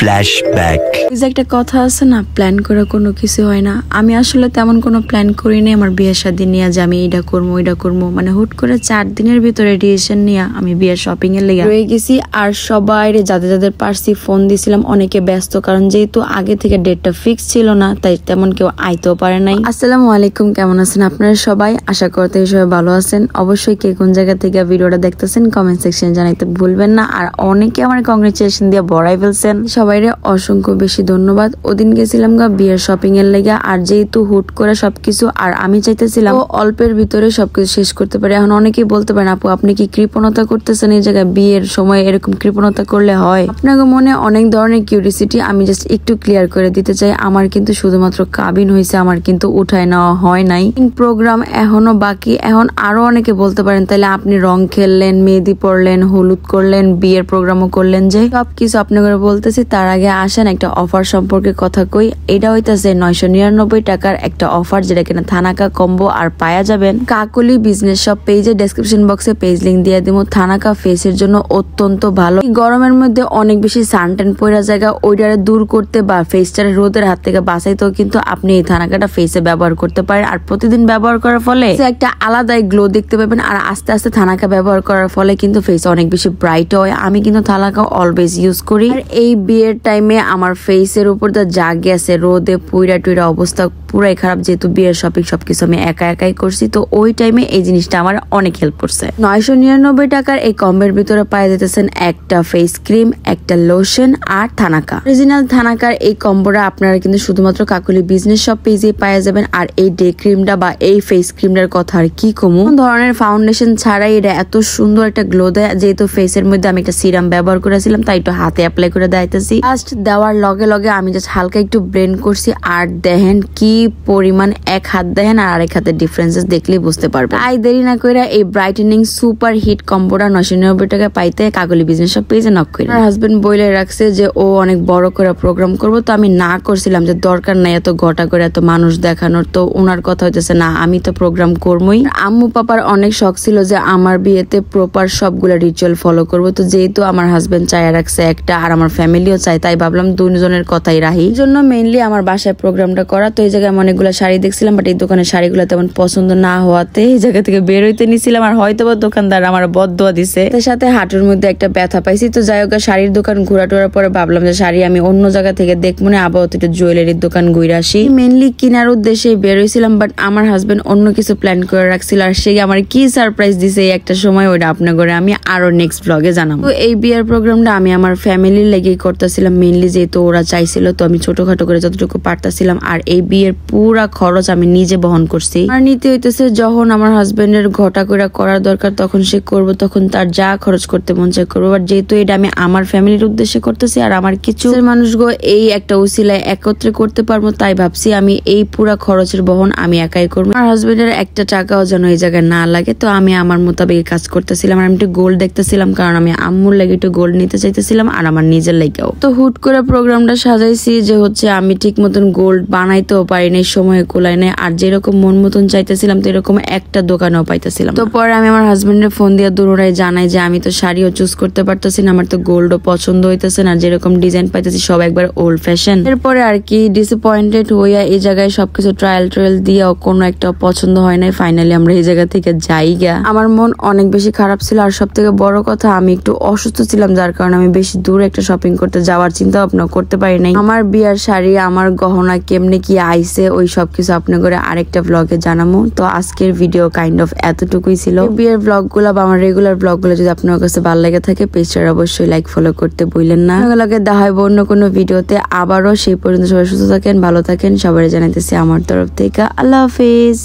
Flashback. এই যে একটা কথা আছে না, প্ল্যান করে কোনো কিছু হয় না। আমি আসলে তেমন কোনো প্ল্যান করিনি আমার বিয়ের শাদী নিয়ে যে আমি এটা করবো ওইটা করবো, মানে হুট করে 4 দিনের ভিতরে ডিসিশন নিয়ে আমি বিয়ের শপিং এর লেগে রয়ে গেছি। আর সবাই যাদের যাদের পারছি ফোন দিছিলাম, অনেকে ব্যস্ত, কারণ যেহেতু আগে থেকে ডেটটা ফিক্স ছিল না তাই তেমন কেউ আইতেও পারে নাই। আসসালামু আলাইকুম, কেমন আছেন আপনারা সবাই? আশা করতে সবাই ভালো আছেন। অবশ্যই কে কোন জায়গা থেকে ভিডিওটা দেখতেছেন কমেন্ট সেকশনে জানাইতে ভুলবেন না। আর অনেকে আমার কংগ্রেচুলেশন দিয়ে বড়াই ফেলছেন, সবাইরে অসংখ্য বেশি ধন্যবাদ। ওদিন গেছিলাম বিয়ের শপিং এর লেগে, আর যেহেতু হুট করে সবকিছু, আর আমি চাইতেছিলাম অল্পের ভিতরে সবকিছু শেষ করতে পারি। এখন অনেকেই বলতে পারেন আপু আপনি কি কৃপণতা করতেছেন, এই জায়গায় বিয়ের সময় এরকম কৃপণতা করলে হয়? আপনাকে মনে অনেক ধরনের কিউরিসিটি, আমি জাস্ট একটু ক্লিয়ার করে দিতে চাই। আমার কিন্তু শুধুমাত্র কাবিন হয়েছে, আমার কিন্তু উঠায় নেওয়া হয় নাই। প্রোগ্রাম এখনো বাকি। এখন আরো অনেকে বলতে পারেন তাহলে আপনি রং খেললেন, মেহেদি পড়লেন, হলুদ করলেন, বিয়ের প্রোগ্রামও করলেন, যে সবকিছু আপনাকে বলতেছি। তার আগে আসেন একটা অফার সম্পর্কে কথা কই। এটা হইতাছে 999 টাকার একটা অফার, যেটা কিনা থানাকা কম্বো আর পাওয়া যাবেন কাকলি বিজনেস শপ পেজে। ডেসক্রিপশন বক্সে পেজ লিংক দিয়ে দিব। থানাকা ফেসের জন্য অত্যন্ত ভালো। গরমের মধ্যে অনেক বেশি সানটেন পড়া জায়গা ওইটারে দূর করতে বা ফেসটারে রোদের হাত থেকে বাঁচাইতেও কিন্তু আপনি এই থানাকাটা ফেসে ব্যবহার করতে পারেন। আর প্রতিদিন ব্যবহার করার ফলে একটা আলাদাই গ্লো দেখতে পাবেন। আর আস্তে আস্তে থানাকা ব্যবহার করার ফলে কিন্তু ফেস অনেক বেশি ব্রাইট হয়। আমি কিন্তু থানাকা অলওয়েজ ইউজ করি। আর এই বিয়ের টাইমে আমার ফেসের উপর তো যা গেছে রোদে পুইরা টুইরা অবস্থা পুরাই খারাপ, যেহেতু বিয়ের শপিং সবকিছু আমি একা একাই করছি। তো ওই টাইমে এই জিনিসটা আমার অনেক হেল্প করছে। 999 টাকার এই কম্বের ভিতরে পাই দিতেছেন একটা ফেস ক্রিম, একটা লোশন আর থানাকা। অরিজিনাল থানাকার এই কম্বোটা আপনারা কিন্তু শুধুমাত্র কাকুলি বিজনেস শপ পেজে পাওয়া যাবেন। আর এই ডে ক্রিমটা বা এই ফেস ক্রিমটার কথা আর কি কমু, ধরনের ফাউন্ডেশন ছাড়াই এটা এত সুন্দর একটা গ্লো দেয়। যেহেতু ফেসের মধ্যে আমি একটা সিরাম ব্যবহার করেছিলাম তাই একটু হাতে অ্যাপ্লাই করে দিতেছি। ফার্স্ট দেওয়ার লগে লগে আমি জাস্ট হালকা একটু ব্লেন্ড করছি। আর দেখেন কি পরিমাণ, এক হাত দেখেন আর আরেক হাতের ডিফারেন্সেস দেখলেই বুঝতে পারবেন। তাই দেরি না করে এই ব্রাইটেনিং সুপার হিট কম্বোটা 999 টাকা পাইতে কাকলি বিজনেস শপ পেজে নক করে। আমার হাজবেন্ড বলে রাখছে যে ও অনেক বড় করে প্রোগ্রাম করবো, তো আমি না করছিলাম যে দরকার নাই এত ঘটা করে এত মানুষ দেখানোর। তো ওনার কথা হইতেছে না, আমি তো প্রোগ্রাম করবোই। আম্মু পাপার অনেক শখ ছিল যে আমার বিয়েতে প্রপার সবগুলো রিচুয়াল ফলো করবো। তো যেহেতু আমার হাজবেন্ড চায় রাখছে একটা, আর আমার ফ্যামিলিও চায়, তাই ভাবলাম দুজনের কথাই রাখি। এই জন্য মেইনলি আমার বাসায় প্রোগ্রামটা করা। তো এই জায়গায় আমি অনেকগুলো শাড়ি দেখছিলাম, বাট এই দোকানের শাড়িগুলো তেমন পছন্দ না হওয়াতে এই জায়গা থেকে বের হইতে নিছিলাম। আর হয়তো বা দোকানদার আমার বদদোয়া দিছে, তার সাথে হাঁটুর মধ্যে একটা ব্যথা পাইছি। তো যাই হোক শাড়ির দোকান ঘোরা টোরার পরে ভাবলাম যে শাড়ি আমি অন্য জায়গা থেকে দেখবো না, আবার একটু জুয়েলারির দোকান ঘুরে আসি। মেইনলি কেনার উদ্দেশ্যে বের হয়েছিলাম, বাট আমার হাজবেন্ড অন্য কিছু প্ল্যান করে রাখছিল। আর সেই আমার কি সারপ্রাইজ দিছে এই একটা সময়, ওইটা আপনার ঘরে আমি আরো নেক্সট ব্লগে জানাবো। তো এই বিয়ের প্রোগ্রামটা আমি আমার ফ্যামিলির লেগেই করতেছিলাম মেইনলি, যেহেতু ওরা চাইছিল। তো আমি ছোটখাটো করে যতটুকু পারতাছিলাম। আর এই বিয়ের পুরা খরচ আমি নিজে বহন করছি। আর নিতে হইতেছে যখন আমার হাজবেন্ডের ঘটা করে করার দরকার তখন সে করবো, তখন তার যা খরচ করতে মন চায় করবো। বাট যেহেতু এটা আমি আমার ফ্যামিলির উদ্দেশ্যে করতেছি আর আমার কিছু মানুষগো এই একটা উসিলায় একত্রে করতে পারবো, তাই ভাবছি আমি এই পুরা খরচের বহন আমি একাই করবো। আমার হাজবেন্ডের একটা টাকাও যেন এই জায়গায় না লাগে। তো আমি আমার মোতাবেক কাজ করতেছিলাম। আর আমি একটু গোল্ড দেখতেছিলাম, কারণ আমি আম্মুর লাগে একটু গোল্ড নিতে চাইতেছিলাম আর আমার নিজের লাগেও। তো হুট করে প্রোগ্রামটা সাজাইছি যে হচ্ছে আমি ঠিক মতন গোল্ড বানাইতেও পারি নাই, সময় কুলাই নাই। আর যেরকম মন মতন চাইতেছিলাম তো এরকম একটা দোকানেও পাইতেছিলাম। তো পরে আমি আমার হাজবেন্ডের ফোন দিয়ে দূরাই জানাই যে আমি তো শাড়িও চুজ করতে পারতেছি না, আমার তো গোল্ডও পছন্দ হইতেছে না, যেরকম ডিজাইন পাইতেছি সব একবার ওল্ড ফ্যাশন। এরপরে আর কি ডিসঅ্যাপয়েন্টেড হইয়া এই জায়গায় সবকিছু ট্রায়াল দিয়েও কোনো একটা পছন্দ হয় নাই। ফাইনালি আমরা এই জায়গা থেকে যাই গা। আমার মন অনেক বেশি খারাপ ছিল। আর সব থেকে বড় কথা আমি একটু অসুস্থ ছিলাম, যার কারণে আমি বেশি দূর একটা শপিং করতে যাওয়ার চিন্তা ভাবনা করতে পারি নাই। আমার বিয়ার শাড়ি, আমার গহনা কেমনে কি আইছে ওই সবকিছু আপনার করে আরেকটা ব্লগে জানাবো। তো আজকের ভিডিও কাইন্ড অফ এতটুকুই ছিল। বিয়ের ব্লগ গুলা বা আমার রেগুলার ব্লগ গুলো যদি আপনার কাছে ভালো লেগে থাকে পেজটা অবশ্যই লাইক ফলো করতে ভুলেন না। লগে দেখা হয় অন্য কোনো ভিডিওতে আবারও। সেই পর্যন্ত সবাই সুস্থ থাকেন, ভালো থাকেন, সবাই জানাইতেছি আমার তরফ থেকে আল্লাহ হাফেজ।